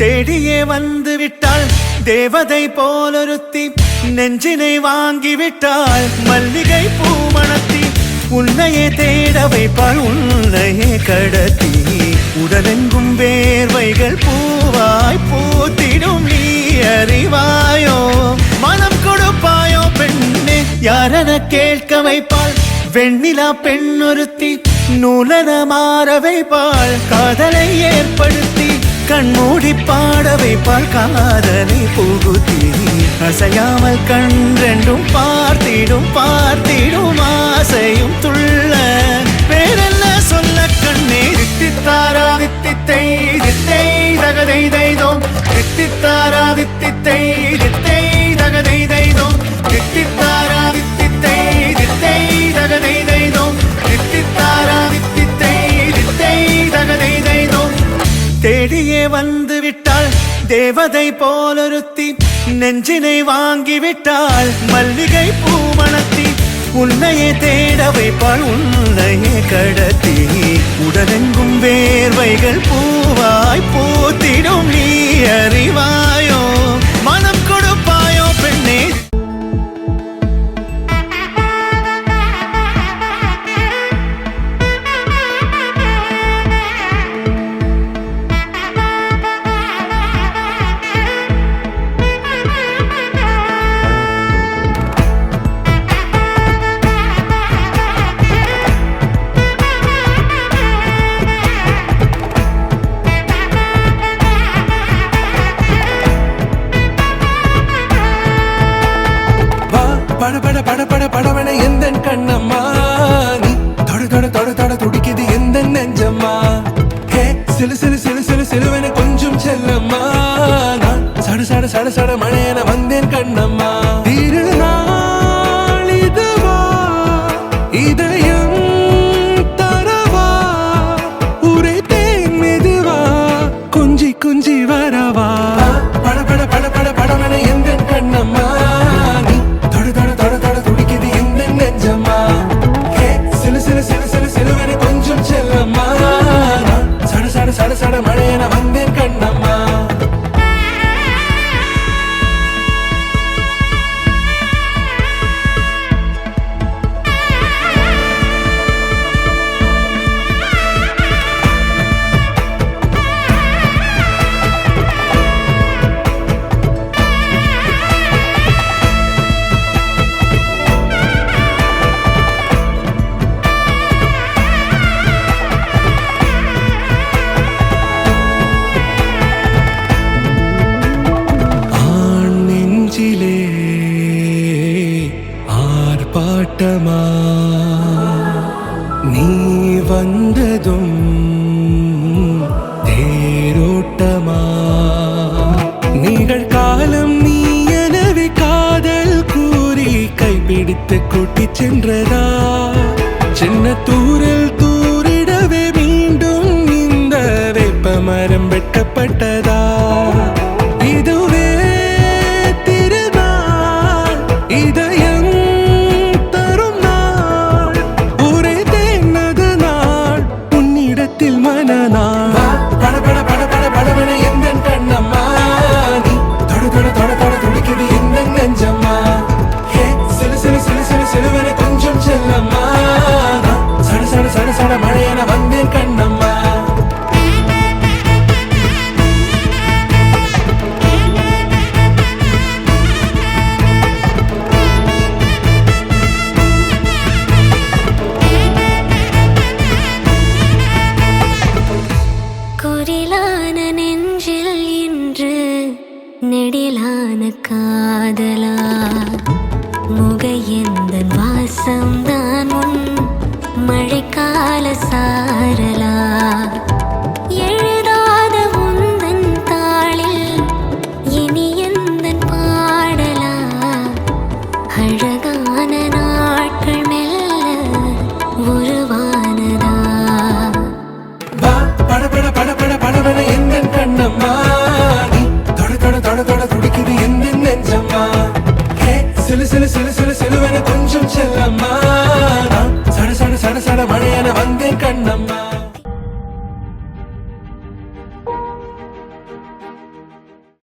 தேடியே வந்து விட்டாள் தேவதை போலொருத்தி நெஞ்சினை வாங்கிவிட்டாள் மல்லிகை பூமணத்தி உன்னையே தேட வைப்பாள் உன்னையே கடத்தி உடலெங்கும் வேர்வைகள் பூவாய் பூத்திடும் நீ அறிவாயோ மனம் கொடுப்பாயோ பெண்ணே யாரென கேட்க வைப்பாள் வெண்ணிலா பெண்ணொருத்தி நூலன மாற வைப்பாள் காதலை ஏற்படுத்தி கண்மூடி பாட வைப்பாள் காதலை புகுத்தி அசையாமல் கண் ரெண்டும் பார்த்திடும் பார்த்திடும் ஆசையும் துள்ள பேரெல்ல சொல்ல கண்ணே தித்தித்தாரா தித்தித்தை தித்தை தகதை தைதோம் தித்தித்தாரா தித்தித்தை தித்தை தகதை தைதோம் தித்தித்தாரா தித்தித்தை தித்தை தகதை தைதோம் தித்தித்தாரா தித்தித்தை தித்தை தகதை தைதோம் தேடியே வந்து விட்டாள் தேவதை போலொருத்தி நெஞ்சினை வாங்கிவிட்டாள் மல்லிகை பூமணத்தி உன்னையே தேட வைப்பாள் உன்னையே கடத்தி உடலெங்கும் வேர்வைகள் பூவாய் பூத்திடும் நீ அறிவாயோ மனம் கொடுப்பாயோ பெண்ணே படவன எந்த கண்ணம்மா நீ தொட தொட தொட தொட துடிக்குது எந்த நெஞ்சம்மா ஹே சிலு சிலு சிலு சிலு சிலுவன கொஞ்சம் செல்லம்மா நான் சட சட சட சட மழையன வந்தேன் கண்ணம்மா திருநாள் இதுவா இதயம் தரவா ஊரே தேன் மெதுவா குஞ்சி குஞ்சி வரவா பட பட பட பட படவன எந்த கண்ணம்மா சட சட மழையன வந்தேன் கண்ணம்மா ஆர்ப்பாட்டமா நீ வந்ததும் தேரோட்டமா நிகழ்காலம் நீ எனவே காதல் கூறி கைப்பிடித்து கூட்டிச் சென்றதா சின்ன தூரில் தூரிடவே மீண்டும் இந்த வேப்ப மரம் வெட்டப்பட்டதா இதுவே திருநாள் இதயம் தரும் நாள் ஒரே தேனது நாள் உன்னிடத்தில் மனநாள் பட பட பட பட படவன எந்த கண்ணம்மா நீ தொட தொட தொட தொட துடிக்குது எந்த நெஞ்சம்மா ஹே சிலு சிலு சிலு சிலு சிலுவன கொஞ்சம் செல்லம்மா சட சட சட சட மழையன வந்தேன் கண்ணம்மா குரிலான நெஞ்சில் இன்று நெடிலான காதலா முகையெந்தன் வாசம்தான் உன் மழைக்கால சாரலா எழுதாத உந்தன் தாளில் இனி எந்தன் பாடலா அழகான நாட்கள் மெல்ல உருவானதா பட பட பட பட படவன எந்த கண்ணம்மா நீ தொட தொட தொட தொட துடிக்குது எந்த நெஞ்சம்மா ஹே சிலு சிலு சிலு சிலு சிலுவன கொஞ்சம் செல்லம்மா சட சட சட சட மழையன வந்தேன் கண்ணம்மா